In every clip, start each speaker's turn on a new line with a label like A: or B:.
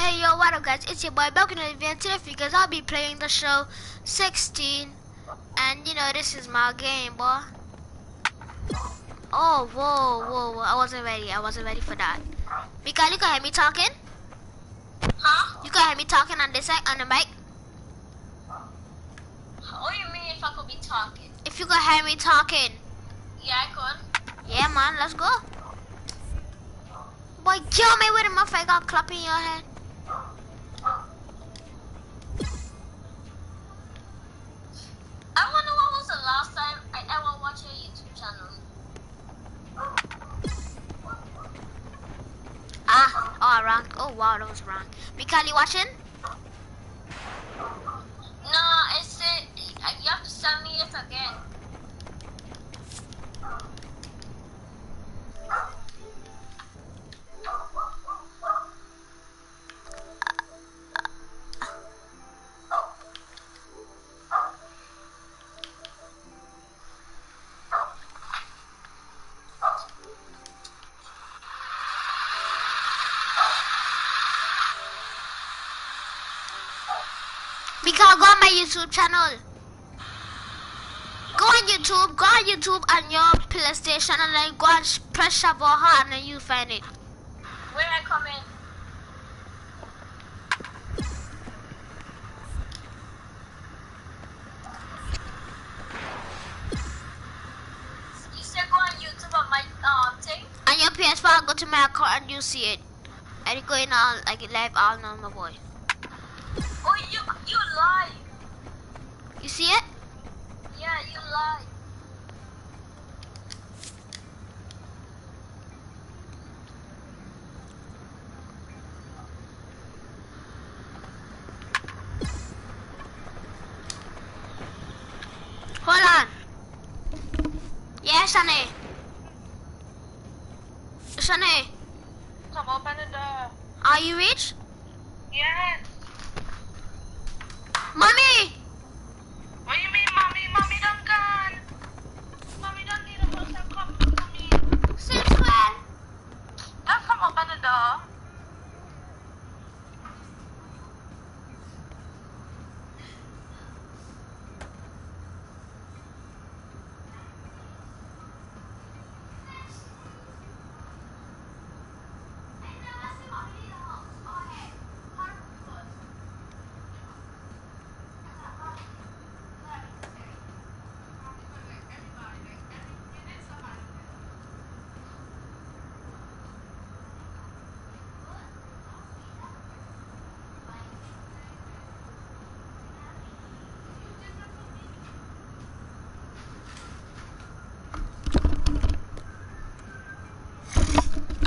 A: Hey yo, what up guys, it's your boy back in the event today because I'll be playing the show 16 and you know this is my game, boy. Oh, whoa, I wasn't ready for that. Mikael, you can hear me talking?
B: Huh?
A: You can hear me talking on this side, on the mic?
B: What do you mean if I could be talking?
A: If you can hear me talking.
B: Yeah, I could.
A: Yeah man, let's go. Boy, kill me with a motherfucker got clap in your head.
B: I wonder what was the last time I ever watched your YouTube channel.
A: Oh, wrong. Oh wow, that was wrong. Mikael, you watching?
B: No, it's you have to send me it again.
A: Mikael, go on my YouTube channel. Go on YouTube on your PlayStation and then go and press Shaviavi hard and then you find it.
B: Where I come in? You said go on YouTube on my thing?
A: On your PS4, go to my account and you see it. And it going on like it live all now, my boy.
B: Oh, you lie.
A: You see it?
B: Yeah, you lie.
A: Hold on. Yes, Shane. Shane,
B: Come open the door.
A: are you rich?
B: Yes.
A: Mommy!
B: What do you mean, mommy? Mommy done gone. Mommy don't need a house and come to me.
A: Since when?
B: Just come open the door.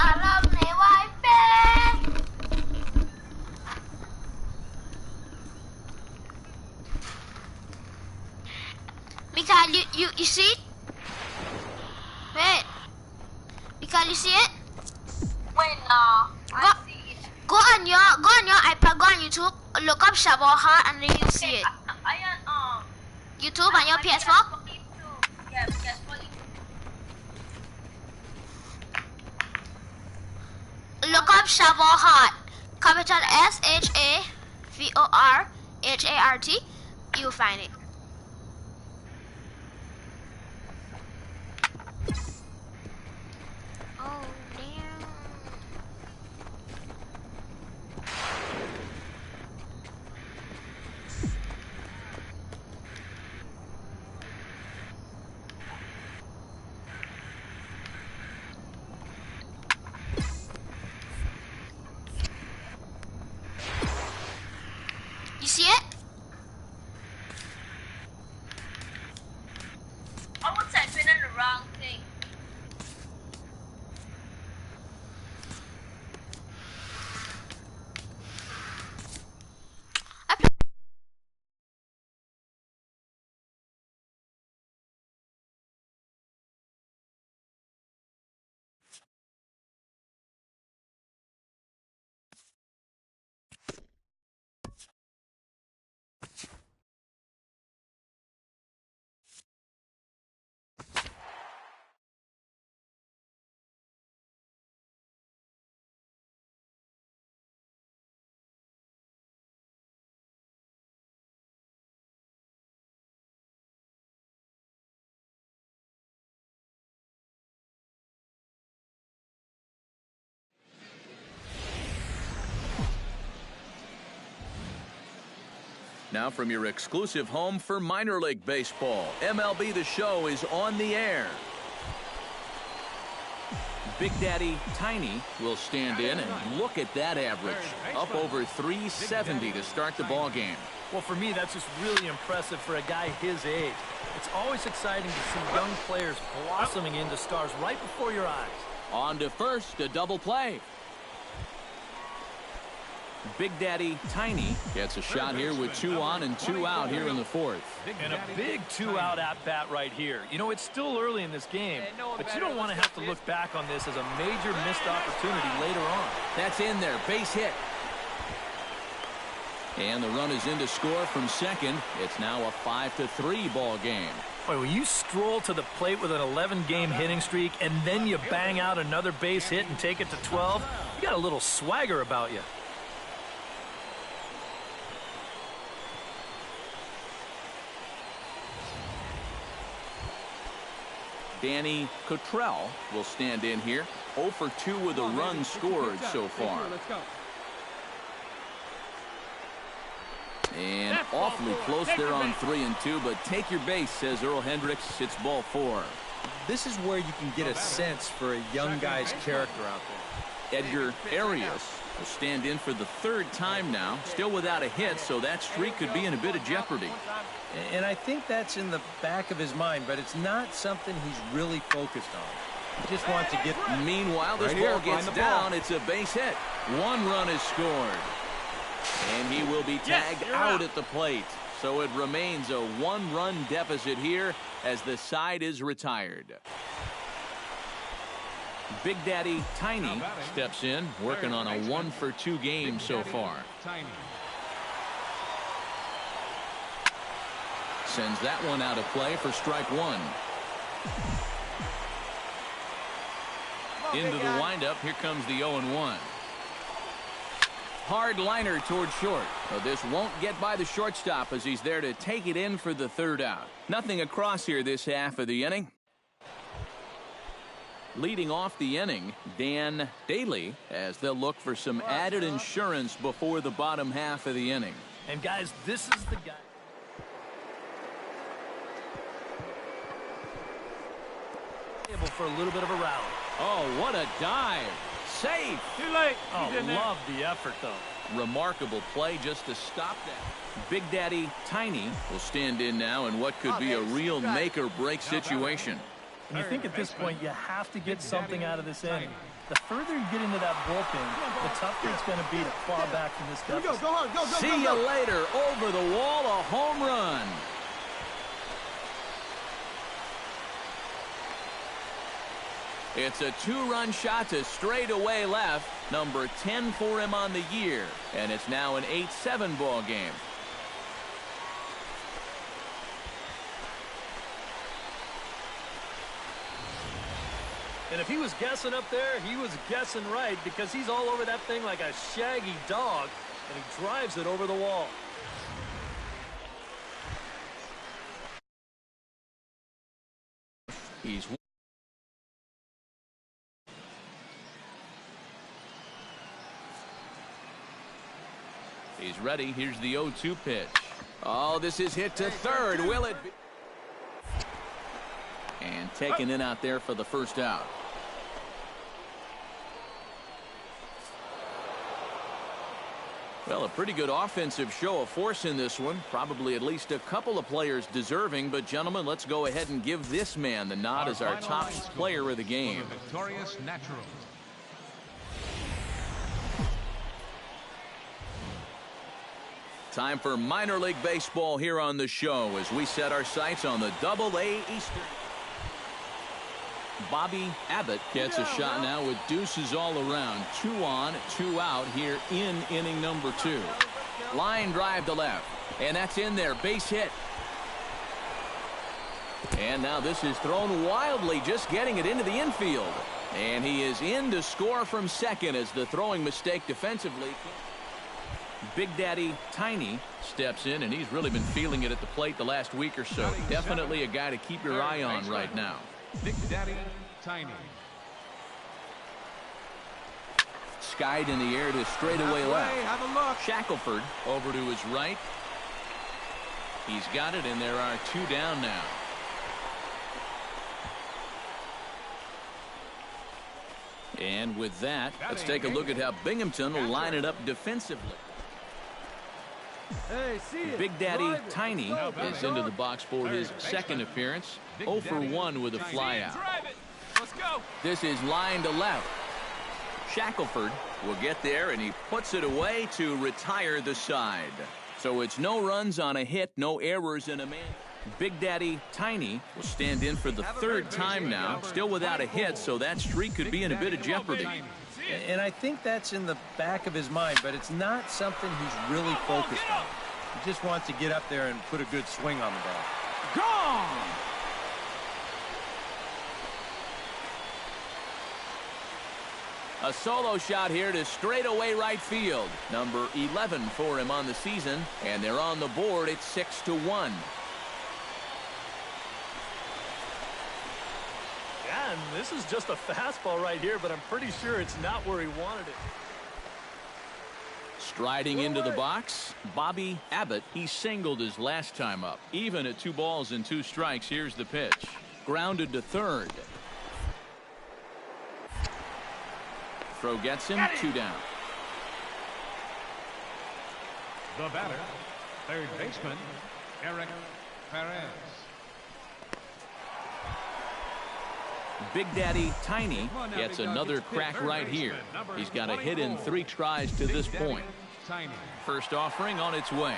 A: I love my wife. Mikael, you see it? Wait. Mikael, you see it?
B: Wait, no. I see it.
A: Go on your iPad, go on YouTube, look up Shaviavi and then you see it. YouTube on your PS4?
B: Yeah, PS4.
A: Look up Shaviavi, capital SHAVORHART. You'll find it. Oh damn. You see it?
C: Now from your exclusive home for minor league baseball, MLB The Show is on the air. Big Daddy Tiny will stand in, and look at that average. Up over 370 to start the ball game.
D: Well, for me, that's just really impressive for a guy his age. It's always exciting to see young players blossoming into stars right before your eyes.
C: On to first, a double play. Big Daddy Tiny gets a shot here with 2 on and 2 out here in the fourth.
D: And a big 2-out at-bat right here. You know, it's still early in this game, but you don't want to have to look back on this as a major missed opportunity later on.
C: That's in there, base hit. And the run is in to score from second. It's now a 5-3 ball game.
D: Boy, when you stroll to the plate with an 11-game hitting streak and then you bang out another base hit and take it to 12, you got a little swagger about you.
C: Danny Cottrell will stand in here. 0 for 2 with a run scored so far. And awfully close there on 3 and 2, but take your base, says Earl Hendricks. It's ball 4.
E: This is where you can get a sense for a young guy's character out there.
C: Edgar Arias will stand in for the 3rd time now, still without a hit, so that streak could be in a bit of jeopardy.
E: And I think that's in the back of his mind, but it's not something he's really focused on. He just wants to get...
C: Meanwhile, this ball gets down. It's a base hit. 1 run is scored. And he will be tagged out at the plate. So it remains a 1-run deficit here as the side is retired. Big Daddy Tiny steps in, working on a 1 for 2 game so far. Sends that one out of play for strike 1. Into the windup. Here comes the 0-1. Hard liner toward short. But this won't get by the shortstop as he's there to take it in for the 3rd out. Nothing across here this half of the inning. Leading off the inning, Dan Daly, as they'll look for some added insurance before the bottom half of the inning.
D: And guys, this is the guy. For a little bit of a rally.
C: Oh, what a dive. Safe.
D: Too late. Oh, love the effort, though.
C: Remarkable play just to stop that. Big Daddy Tiny will stand in now in what could be a real make-or-break situation.
D: And you think at this point you have to get something out of this inning. The further you get into that bullpen, the tougher it's going to be to claw back from this deficit.
E: Go.
C: See you later. Over the wall, a home run. It's a 2-run shot to straightaway left. Number 10 for him on the year. And it's now an 8-7 ball game.
D: And if he was guessing up there, he was guessing right, because he's all over that thing like a shaggy dog, and he drives it over the wall.
C: He's ready. Here's the 0-2 pitch. Oh, this is hit to third. Will it be? And taken in out there for the 1st out. Well, a pretty good offensive show of force in this one. Probably at least a couple of players deserving. But, gentlemen, let's go ahead and give this man the nod as our top player of the game.
F: Victorious Naturals.
C: Time for minor league baseball here on the show as we set our sights on the Double-A Eastern. Bobby Abbott gets a shot now with deuces all around. 2 on, 2 out here in inning number 2. Line drive to left. And that's in there. Base hit. And now this is thrown wildly, just getting it into the infield. And he is in to score from second as the throwing mistake defensively. Big Daddy Tiny steps in, and he's really been feeling it at the plate the last week or so. Definitely a guy to keep your eye on right now.
F: Big Daddy Tiny.
C: Skied in the air to straightaway left. Shackelford over to his right. He's got it, and there are 2 down now. And with that, let's take a look at how Binghamton will line it up defensively. Big Daddy Tiny is into the box for his second appearance. 0 for 1 with a flyout. This is line to left. Shackelford will get there, and he puts it away to retire the side. So it's no runs on a hit, no errors in a man. Big Daddy Tiny will stand in for the 3rd time now, still without a hit, so that streak could be in a bit of jeopardy.
E: And I think that's in the back of his mind, but it's not something he's really focused on. He just wants to get up there and put a good swing on the ball.
C: Gone! A solo shot here to straightaway right field. Number 11 for him on the season, and they're on the board at 6-1.
D: Yeah, and this is just a fastball right here, but I'm pretty sure it's not where he wanted it.
C: Striding into the box, Bobby Abbott. He singled his last time up. Even at 2 balls and 2 strikes, here's the pitch. Grounded to third. Throw gets him, 2 down.
F: The batter, third baseman, Eric Perez.
C: Big Daddy Tiny gets another crack right here. He's got a hit in 3 tries to this point. First offering on its way.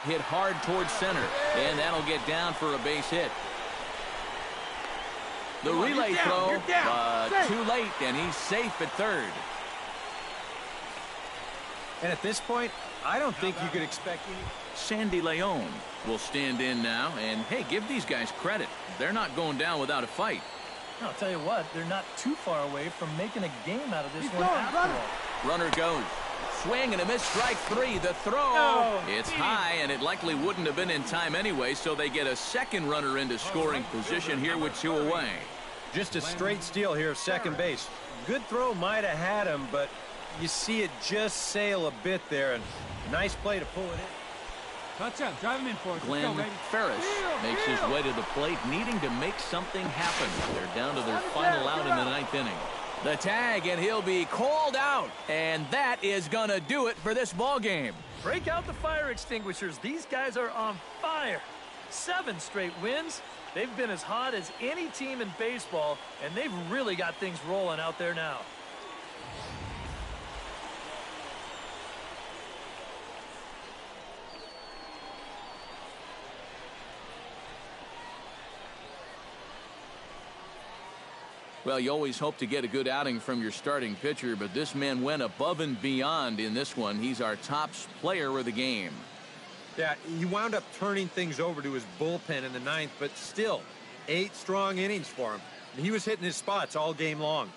C: Hit hard towards center, and that'll get down for a base hit. The relay throw, but too late, and he's safe at third.
E: And at this point, I don't think you could expect any.
C: Sandy Leon will stand in now, and hey, give these guys credit. They're not going down without a fight.
G: I'll tell you what, they're not too far away from making a game out of this one after all.
C: Runner goes. Swing and a miss, strike 3. The throw. It's high, and it likely wouldn't have been in time anyway, so they get a second runner into scoring position here with 2 away.
E: Just a straight steal here of second base. Good throw might have had him, but you see it just sail a bit there, and nice play to pull it in.
H: Touch up, drive him in for it.
C: Glenn Ferris makes his way to the plate, needing to make something happen. They're down to their final out in the 9th inning. The tag, and he'll be called out, and that is going to do it for this ball game.
D: Break out the fire extinguishers. These guys are on fire. 7 straight wins. They've been as hot as any team in baseball, and they've really got things rolling out there now.
C: Well, you always hope to get a good outing from your starting pitcher, but this man went above and beyond in this one. He's our top player of the game.
E: Yeah, he wound up turning things over to his bullpen in the 9th, but still, 8 strong innings for him. He was hitting his spots all game long.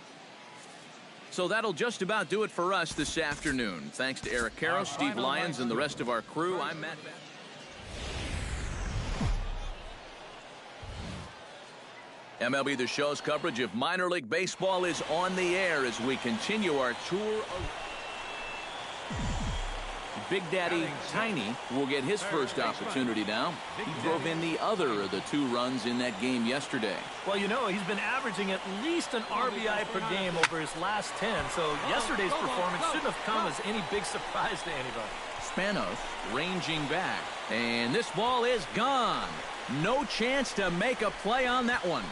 C: So that'll just about do it for us this afternoon. Thanks to Eric Caro, Steve Lyons, and the rest of our crew. I'm Matt. MLB The Show's coverage of minor league baseball is on the air as we continue our tour of... Big Daddy Tiny will get his first opportunity now. He drove in the other of the 2 runs in that game yesterday.
D: Well, you know, he's been averaging at least an RBI per game over his last 10, so yesterday's performance shouldn't have come as any big surprise to anybody.
C: Spanos ranging back, and this ball is gone. No chance to make a play on that one.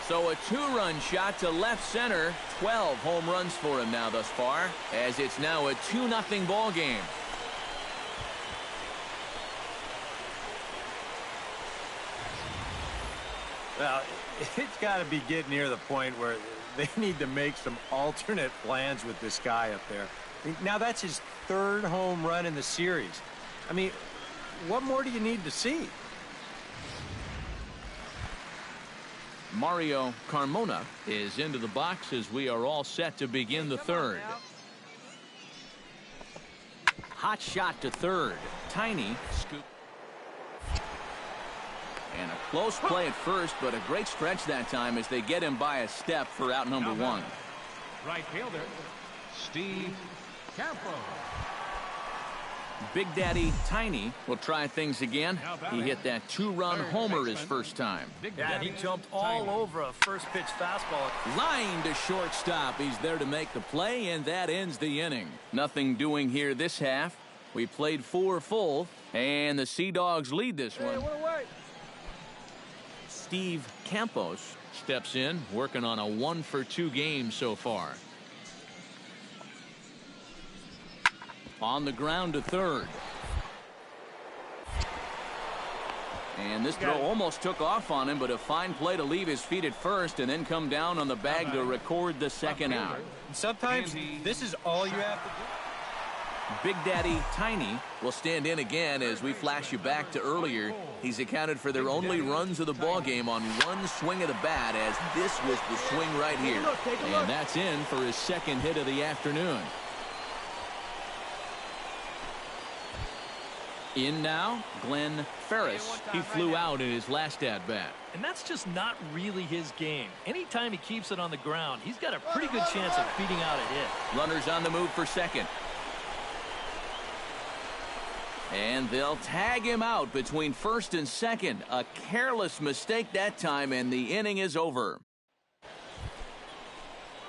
C: So a 2-run shot to left center. 12 home runs for him now thus far, as it's now a 2-0 ball game.
E: Well, it's got to be getting near the point where they need to make some alternate plans with this guy up there. Now that's his 3rd home run in the series. I mean, what more do you need to see?
C: Mario Carmona is into the box as we are all set to begin the 3rd. Hot shot to third. Tiny scoop. And a close play at first, but a great stretch that time as they get him by a step for out number 1.
F: Right fielder, Steve Campo.
C: Big Daddy Tiny will try things again. He hit that two-run homer his first time.
D: Yeah, he jumped all over a first-pitch fastball.
C: Line to shortstop. He's there to make the play, and that ends the inning. Nothing doing here this half. We played 4 full, and the Sea Dogs lead this one. Steve Campos steps in, working on a 1-for-2 game so far. On the ground to third. And this throw almost took off on him, but a fine play to leave his feet at first and then come down on the bag to record the second out.
E: Sometimes this is all you have to do.
C: Big Daddy Tiny will stand in again as we flash you back to earlier. He's accounted for their only runs of the ball game on one swing of the bat, as this was the swing right here. And that's in for his second hit of the afternoon. In now, Glenn Ferris. He flew out in his last at-bat.
D: And that's just not really his game. Anytime he keeps it on the ground, he's got a pretty good chance of beating out a hit.
C: Runners on the move for second. And they'll tag him out between first and second. A careless mistake that time, and the inning is over.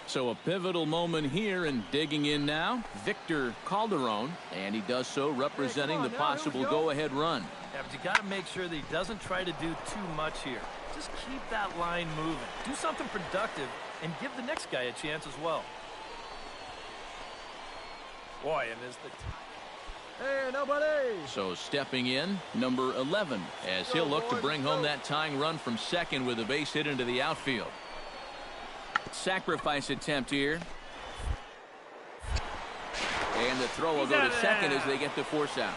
C: So a pivotal moment here, and digging in now, Victor Calderon, and he does so representing the possible go-ahead run.
D: Yeah, but you got to make sure that he doesn't try to do too much here. Just keep that line moving. Do something productive, and give the next guy a chance as well. Boy, and is the...
G: Hey, nobody!
C: So stepping in, number 11, as he'll look to bring home that tying run from second with a base hit into the outfield. Sacrifice attempt here. And the throw will go to second as they get the force out.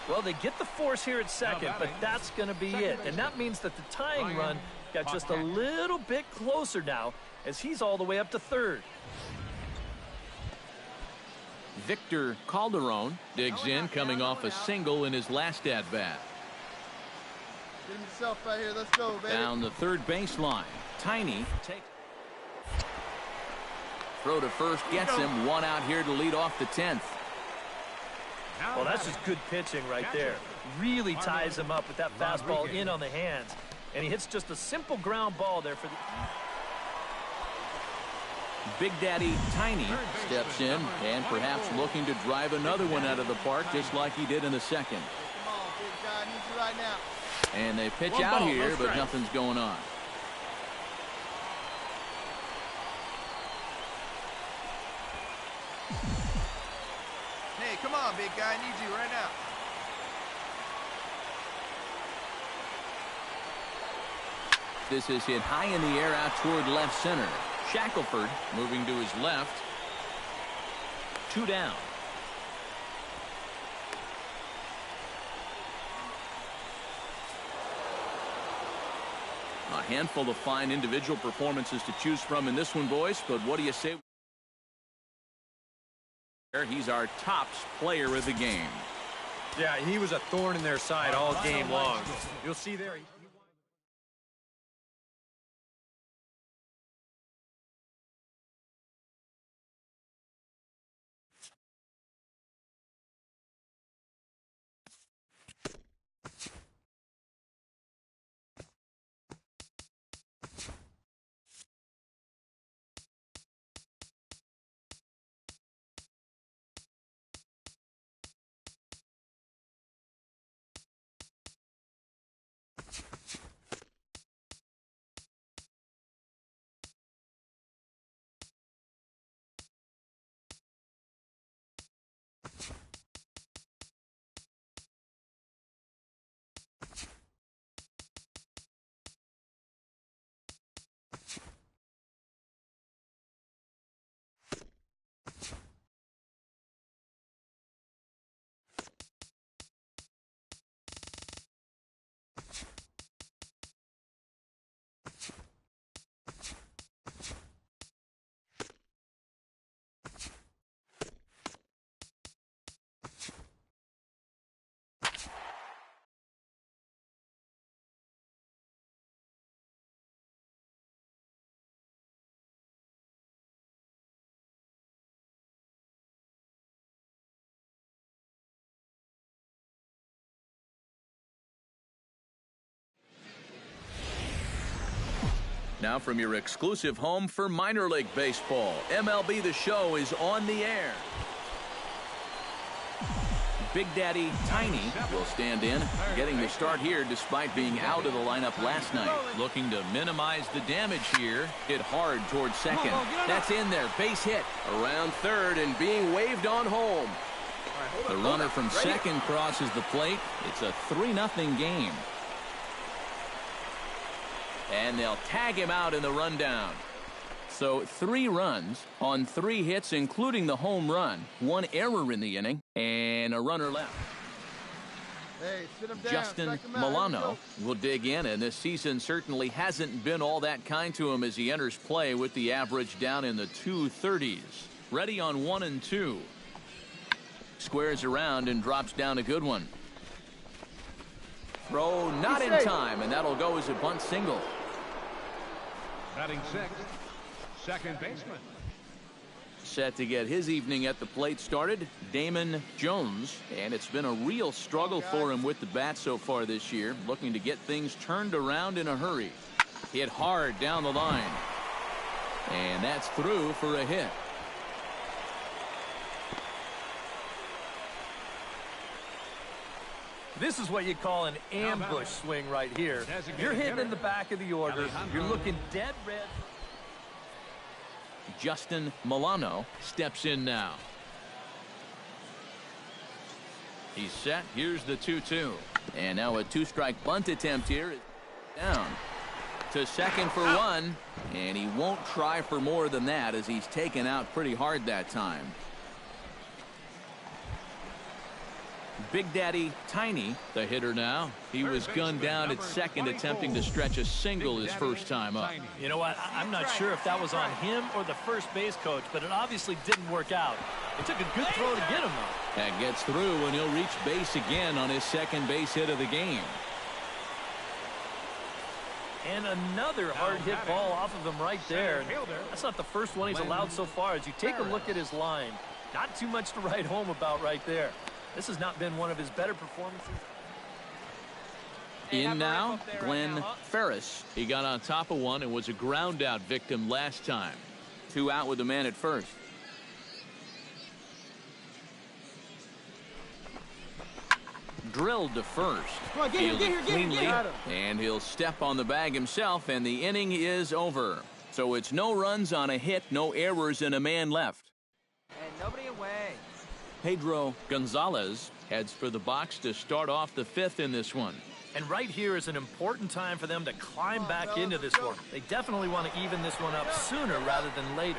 D: Well, they get the force here at second, but that's going to be it. And that means that the tying run got just a little bit closer now, as he's all the way up to third.
C: Victor Calderon digs in, coming off a single in his last at-bat.
I: Get himself right here. Let's go, baby.
C: Down the third baseline. Tiny takes. Throw to first gets him. One out here to lead off the 10th.
D: Well, that's just good pitching right there. Really ties him up with that fastball in on the hands. And he hits just a simple ground ball there for the...
C: Big Daddy Tiny steps in and perhaps looking to drive another one out of the park, just like he did in the second.
I: Come on, big guy. I need you right now.
C: And they pitch out here, but nothing's going on.
I: Hey, come on, big guy. I need you right now.
C: This is hit high in the air out toward left center. Shackelford moving to his left. 2 down. A handful of fine individual performances to choose from in this one, boys, but what do you say? He's our tops player of the game.
E: Yeah, he was a thorn in their side all game long. You'll see there.
C: Now from your exclusive home for minor league baseball, MLB The Show is on the air. Big Daddy Tiny will stand in, getting the start here despite being out of the lineup last night. Looking to minimize the damage here. Hit hard towards second. That's in there. Base hit. Around third and being waved on home. The runner from second crosses the plate. It's a 3-0 game. And they'll tag him out in the rundown. So 3 runs on 3 hits, including the home run. 1 error in the inning, and a runner left.
I: Hey, sit him down.
C: Justin Milano will dig in, and this season certainly hasn't been all that kind to him as he enters play with the average down in the 230s. Ready on 1 and 2. Squares around and drops down a good one. Throw not in time, and that'll go as a bunt single.
F: Batting sixth, second baseman.
C: Set to get his evening at the plate started, Damon Jones, and it's been a real struggle for him with the bat so far this year, looking to get things turned around in a hurry. Hit hard down the line, and that's through for a hit.
D: This is what you call an ambush swing right here. You're hitting in the back of the order. You're looking dead red.
C: Justin Milano steps in now. He's set. Here's the 2-2. And now a 2-strike bunt attempt here. Down to second for 1. And he won't try for more than that as he's taken out pretty hard that time. Big Daddy Tiny, the hitter now. He was gunned down at second, attempting to stretch a single his first time up.
D: You know what? I'm not sure if that was on him or the first base coach, but it obviously didn't work out. It took a good throw to get him, though.
C: That gets through, and he'll reach base again on his second base hit of the game.
D: And another hard hit ball off of him right there. That's not the first one he's allowed so far. As you take a look at his line, not too much to write home about right there. This has not been one of his better performances.
C: In now, Glenn Ferris. He got on top of one and was a ground out victim last time. 2 out with the man at first. Drilled to first. Fielded cleanly, and he'll step on the bag himself, and the inning is over. So it's no runs on a hit, no errors, and a man left.
J: And nobody away.
C: Pedro Gonzalez heads for the box to start off the 5th in this one.
D: And right here is an important time for them to climb back into this one. They definitely want to even this one up sooner rather than later.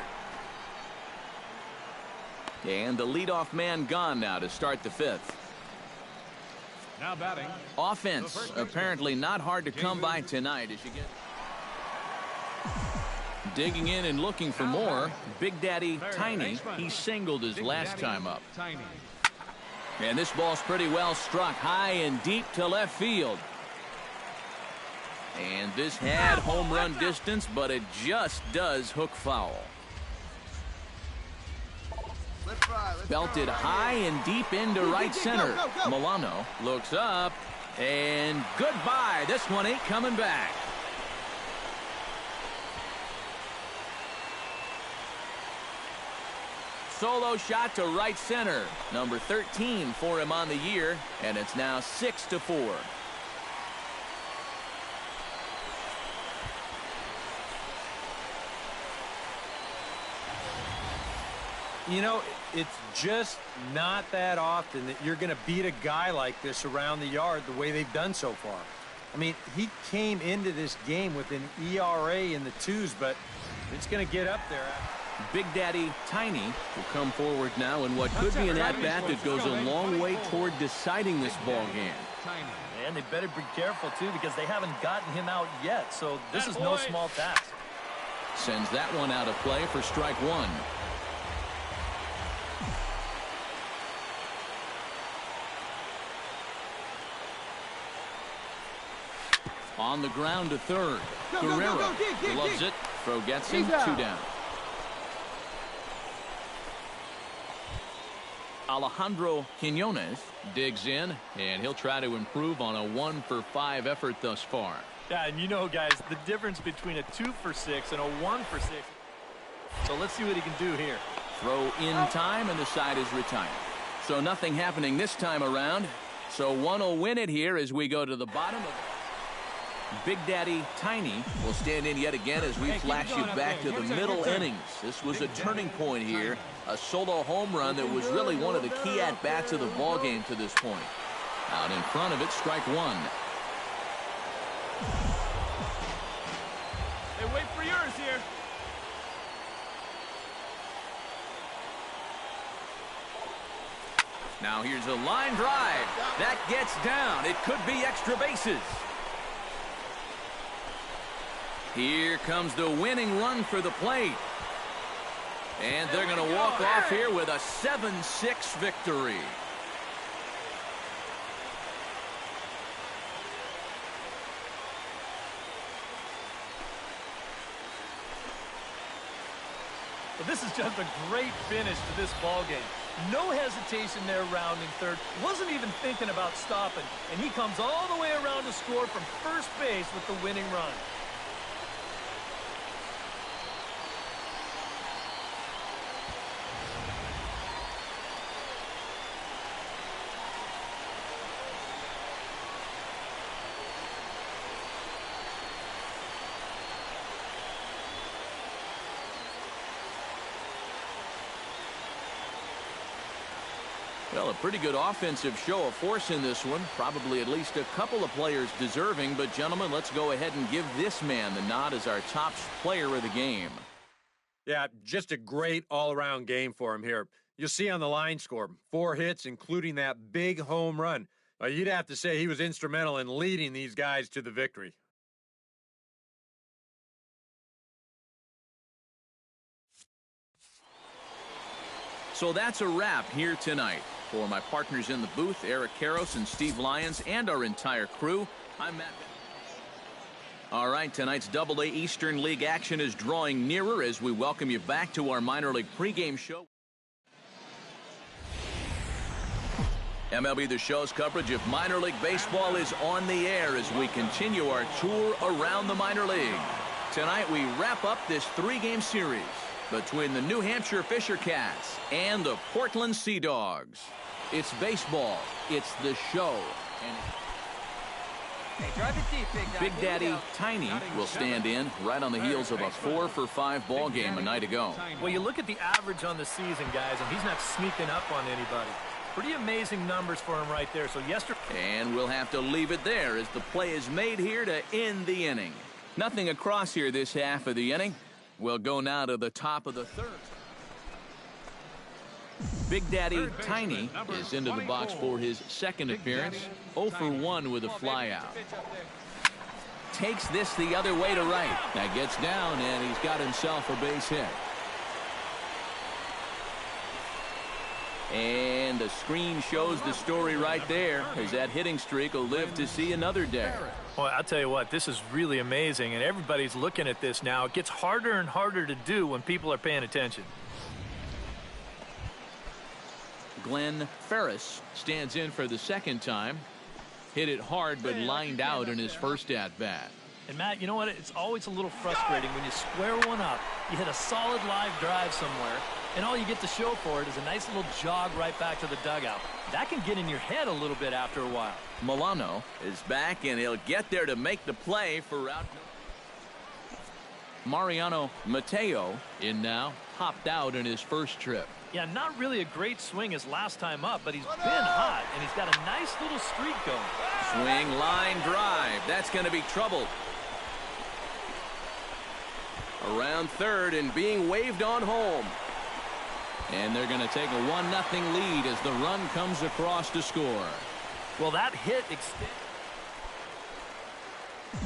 C: And the leadoff man gone now to start the 5th.
F: Now batting.
C: Offense apparently not hard to come by tonight as you get... Digging in and looking for more, Big Daddy Tiny. He singled his last time up. And this ball's pretty well struck high and deep to left field. And this had home run distance, but it just does hook foul. Belted high and deep into right center. Milano looks up, and goodbye. This one ain't coming back. Solo shot to right center. Number 13 for him on the year, and it's now 6-4.
E: You know, it's just not that often that you're going to beat a guy like this around the yard the way they've done so far. I mean, he came into this game with an ERA in the 2s, but it's going to get up there.
C: Big Daddy Tiny will come forward now in what could be an at-bat that goes a long way toward deciding this ball game.
D: And they better be careful, too, because they haven't gotten him out yet, so this is no small task.
C: Sends that one out of play for strike 1. On the ground to third. Guerrero loves it. Throw gets him. 2 down. Alejandro Quinones digs in, and he'll try to improve on a 1-for-5 effort thus far.
D: Yeah, and you know, guys, the difference between a 2 for 6 and a 1 for 6. So let's see what he can do here.
C: Throw in time, and the side is retired. So nothing happening this time around. So one will win it here as we go to the bottom of Big Daddy Tiny will stand in yet again as we flash you back to the middle innings. This was a turning point here. A solo home run that was really one of the key at-bats of the ballgame to this point. Out in front of it, strike one.
H: Hey, wait for yours here.
C: Now here's a line drive. That gets down. It could be extra bases. Here comes the winning run for the plate. And they're going to walk off here with a 7-6 victory.
D: Well, this is just a great finish to this ball game. No hesitation there rounding third. Wasn't even thinking about stopping. And he comes all the way around to score from first base with the winning run.
C: Well, a pretty good offensive show of force in this one. Probably at least a couple of players deserving. But, gentlemen, let's go ahead and give this man the nod as our top player of the game.
E: Yeah, just a great all-around game for him here. You'll see on the line score, 4 hits, including that big home run. You'd have to say he was instrumental in leading these guys to the victory.
C: So that's a wrap here tonight. For my partners in the booth, Eric Karros and Steve Lyons, and our entire crew, I'm Matt. All right, tonight's AA Eastern League action is drawing nearer as we welcome you back to our minor league pregame show. MLB The Show's coverage of minor league baseball is on the air as we continue our tour around the minor league. Tonight we wrap up this 3-game series between the New Hampshire Fisher Cats and the Portland Sea Dogs. It's baseball. It's the show. And
I: Hey, drive it deep,
C: Big Daddy Tiny will stand in right on the heels of a 4-for-5 ball game a night ago.
D: Well, you look at the average on the season, guys, and he's not sneaking up on anybody. Pretty amazing numbers for him right there. So yesterday.
C: And we'll have to leave it there as the play is made here to end the inning. Nothing across here this half of the inning. We'll go now to the top of the third. Big Daddy Tiny is into the box for his second appearance. 0 for 1 with a flyout. Takes this the other way to right. That gets down, and he's got himself a base hit. And the screen shows the story right there, as that hitting streak will live to see another day.
D: Well, I'll tell you what, this is really amazing, and everybody's looking at this now. It gets harder and harder to do when people are paying attention.
C: Glenn Ferris stands in for the second time. Hit it hard, but lined out in his first at-bat.
D: And, Matt, you know what? It's always a little frustrating when you square one up, you hit a solid live drive somewhere, and all you get to show for it is a nice little jog right back to the dugout. That can get in your head a little bit after a while.
C: Milano is back, and he'll get there to make the play for out. Mariano Mateo in now, popped out in his first trip.
D: Yeah, not really a great swing his last time up, but he's been hot, and he's got a nice little streak going.
C: Swing, line, drive. That's going to be trouble. Around third and being waved on home. And they're going to take a 1-0 lead as the run comes across to score.
D: Well, that hit extended.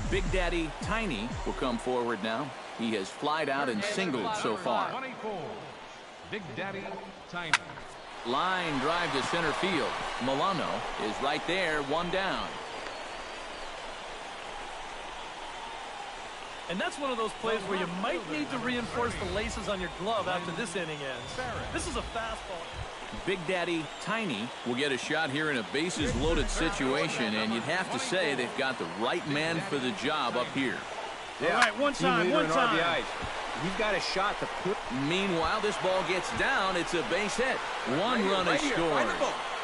C: Big Daddy Tiny will come forward now. He has flied out and singled so far.
F: 24. Big Daddy Tiny.
C: Line drive to center field. Milano is right there, 1 down.
D: And that's one of those plays where you might need to reinforce the laces on your glove after this inning ends. This is a fastball.
C: Big Daddy Tiny will get a shot here in a bases-loaded situation, and you'd have to say they've got the right man for the job up here.
E: Yeah,
G: all right, one time.
E: RBIs. He's got a shot to put.
C: Meanwhile, this ball gets down. It's a base hit. One run is scored.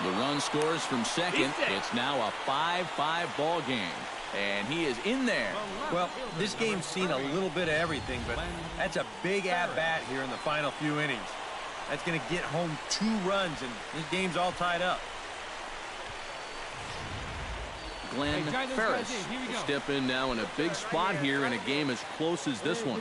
C: The run scores from second. It's now a 5-5 ball game. And he is in there.
E: Well, this game's seen a little bit of everything, but that's a big at-bat here in the final few innings. That's going to get home 2 runs, and this game's all tied up.
C: Glenn Ferris will step in now in a big spot here in a game as close as this one.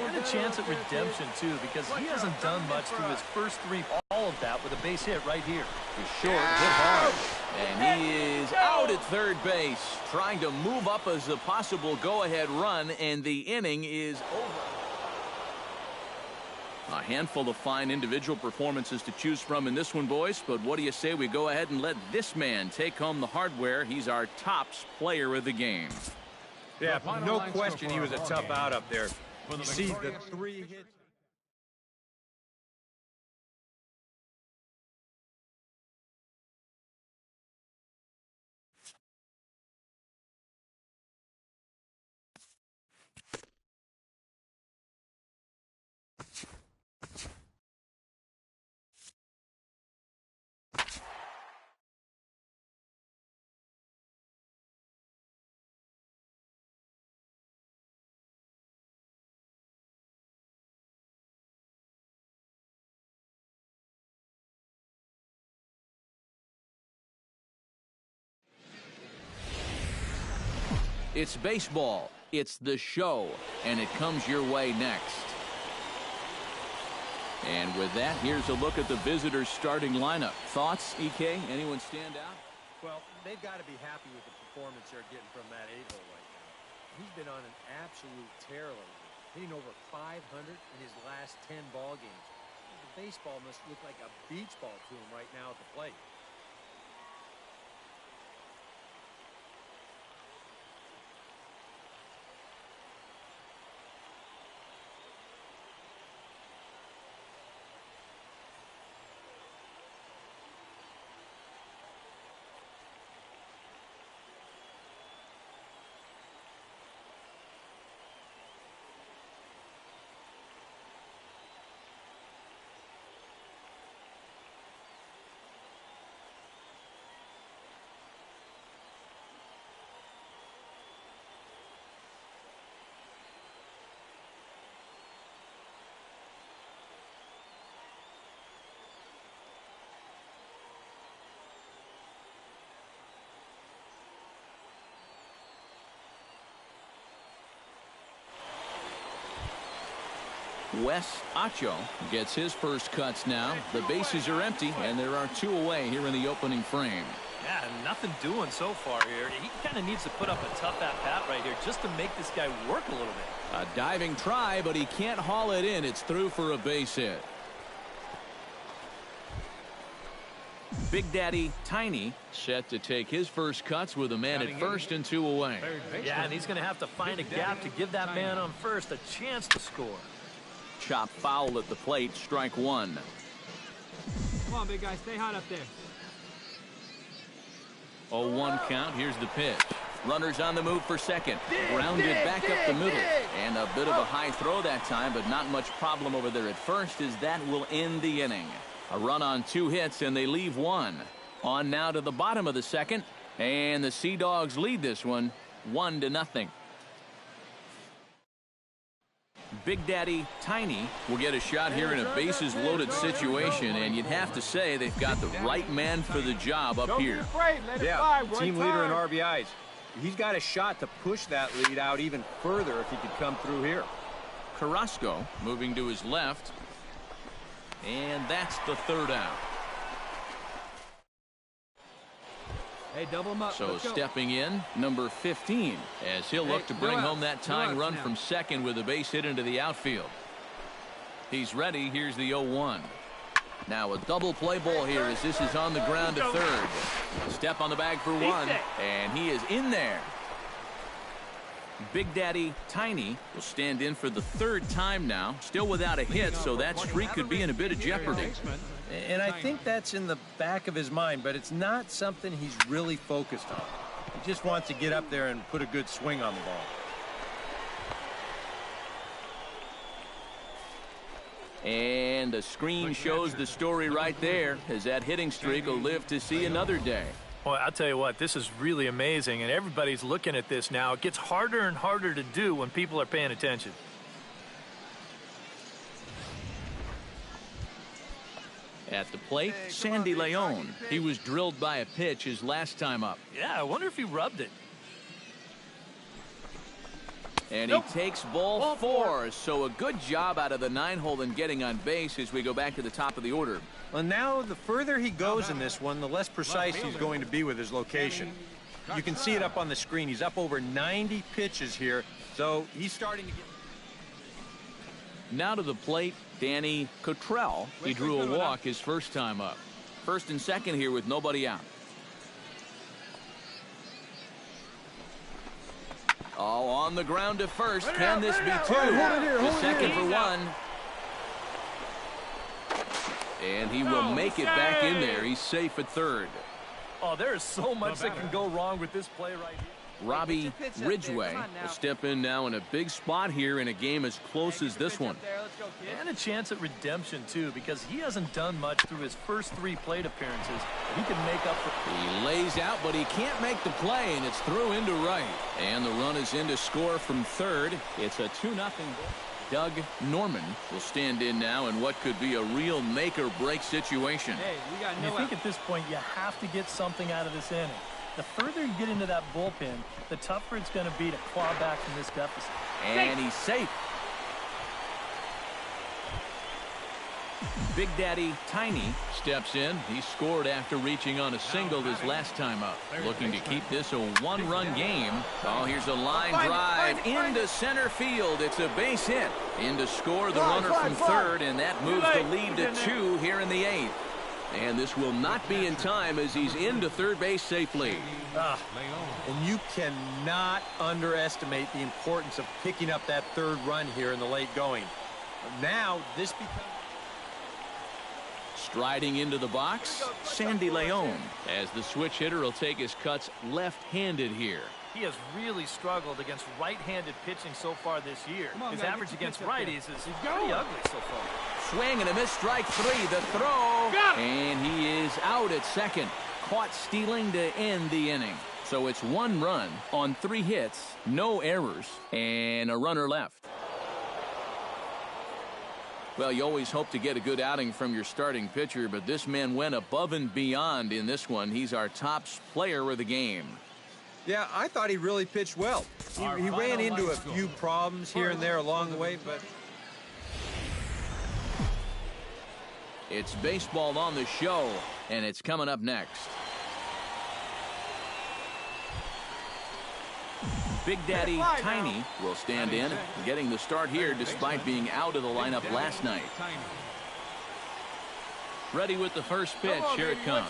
D: And a chance at redemption, too, because he hasn't done much through his first 3. All of that with a base hit right here.
C: He's short, hit hard. And he is out at third base, trying to move up as a possible go-ahead run, and the inning is over. A handful of fine individual performances to choose from in this one, boys. But what do you say we go ahead and let this man take home the hardware? He's our tops player of the game.
E: Yeah, no question he was a tough out up there. You see the 3 hits.
C: It's baseball, it's the show, and it comes your way next. And with that, here's a look at the visitors' starting lineup. Thoughts, EK? Anyone stand out?
E: Well, they've got to be happy with the performance they're getting from that 8-hole right now. He's been on an absolute tear lately, hitting over 500 in his last 10 ball games. The baseball must look like a beach ball to him right now at the plate.
C: Wes Acho gets his first cuts now. The bases are empty, and there are 2 away here in the opening frame.
D: Yeah, nothing doing so far here. He kind of needs to put up a tough at-bat right here just to make this guy work a little bit.
C: A diving try, but he can't haul it in. It's through for a base hit. Big Daddy Tiny set to take his first cuts with a man at first and 2 away.
D: Yeah, and he's going to have to find a gap to give that man on first a chance to score.
C: Chop foul at the plate, strike 1.
H: Come on, big guy, stay hot up there.
C: 0-1 count. Here's the pitch. Runners on the move for second. Grounded back up the middle. And a bit of a high throw that time, but not much problem over there at first, as that will end the inning. A run on 2 hits, and they leave 1. On now to the bottom of the second, and the Sea Dogs lead this one 1-0. Big Daddy Tiny will get a shot here in a bases-loaded situation, and you'd have to say they've got the right man for the job up here.
E: Yeah, team leader in RBIs. He's got a shot to push that lead out even further if he could come through here.
C: Carrasco moving to his left, and that's the 3rd out.
H: Hey, double him up.
C: So stepping in, number 15, as he'll look to bring home that tying run from second with a base hit into the outfield. He's ready. Here's the 0-1. Now a double play ball here as this is on the ground to third. Step on the bag for 1, and he is in there. Big Daddy Tiny will stand in for the third time now, still without a hit, so that streak could be in a bit of jeopardy.
E: And I think that's in the back of his mind, but it's not something he's really focused on. He just wants to get up there and put a good swing on the ball.
C: And the screen shows the story right there, as that hitting streak will live to see another day.
D: Well, I'll tell you what, this is really amazing, and everybody's looking at this now. It gets harder and harder to do when people are paying attention.
C: At the plate, Sandy Leon. He was drilled by a pitch his last time up.
D: Yeah, I wonder if he rubbed it.
C: And he takes ball four, so a good job out of the 9-hole in getting on base as we go back to the top of the order.
E: Well, now the further he goes in this one, the less precise he's going to be with his location. You can see it up on the screen. He's up over 90 pitches here, so he's starting to get...
C: Now to the plate, Danny Cottrell. He drew a walk his first time up. First and second here with nobody out. Oh, on the ground to first. Can this be two? The second for one. And he will make it back in there. He's safe at third.
D: Oh, there is so much that can go wrong with this play right here.
C: Robbie Ridgway will step in now in a big spot here in a game as close as this one.
D: And a chance at redemption, too, because he hasn't done much through his first 3 plate appearances. He can make up for...
C: He lays out, but he can't make the play, and it's through into right. And the run is in to score from third. It's a 2-0 ball. Doug Norman will stand in now in what could be a real make-or-break situation.
H: Hey, we got no
D: I think at this point you have to get something out of this inning. The further you get into that bullpen, the tougher it's going to be to claw back from this deficit.
C: And he's safe. Big Daddy Tiny steps in. He scored after reaching on a single his last time up. Looking to keep this a 1-run game. Oh, here's a line drive into center field. It's a base hit. In to score the runner from third, and that moves the lead to 2 here in the 8th. And this will not be in time as he's into third base safely.
E: And you cannot underestimate the importance of picking up that third run here in the late going. Now, this becomes...
C: Striding into the box, Sandy Leon, as the switch hitter will take his cuts left-handed here.
D: He has really struggled against right-handed pitching so far this year. His average against righties is pretty ugly so far.
C: Swing and a miss, strike 3, the throw, and he is out at second. Caught stealing to end the inning. So it's 1 run on 3 hits, no errors, and a runner left. Well, you always hope to get a good outing from your starting pitcher, but this man went above and beyond in this one. He's our top player of the game.
E: Yeah, I thought he really pitched well. He ran into a few problems here and there along the way, but...
C: It's baseball on the show, and it's coming up next. Big Daddy Tiny will stand in, getting the start here despite being out of the lineup last night. Ready with the first pitch. Here it comes.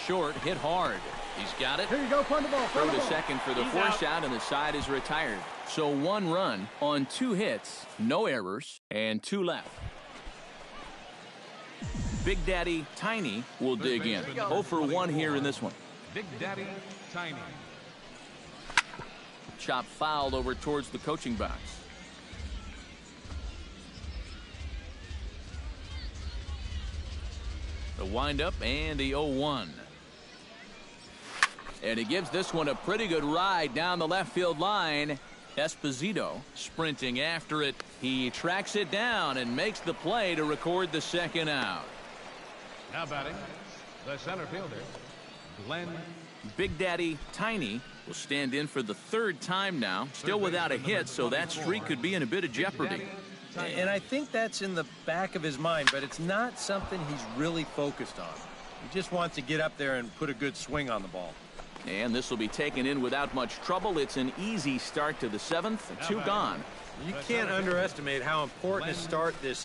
C: Short, hit hard. He's got it.
J: Here you go, find the ball.
C: Throw to second for the force out, and the side is retired. So 1 run on 2 hits, no errors, and 2 left. Big Daddy Tiny will dig in. 0 for 1 here in this one.
F: Big Daddy Tiny.
C: Chop fouled over towards the coaching box. The windup and the 0-1. And he gives this one a pretty good ride down the left field line. Esposito sprinting after it. He tracks it down and makes the play to record the second out.
F: Now batting, the center fielder, Glenn.
C: Big Daddy Tiny will stand in for the 3rd time now, still without a hit, so that streak could be in a bit of jeopardy.
E: And I think that's in the back of his mind, but it's not something he's really focused on. He just wants to get up there and put a good swing on the ball.
C: And this will be taken in without much trouble. It's an easy start to the 7th, 2 gone.
E: You can't underestimate how important a start this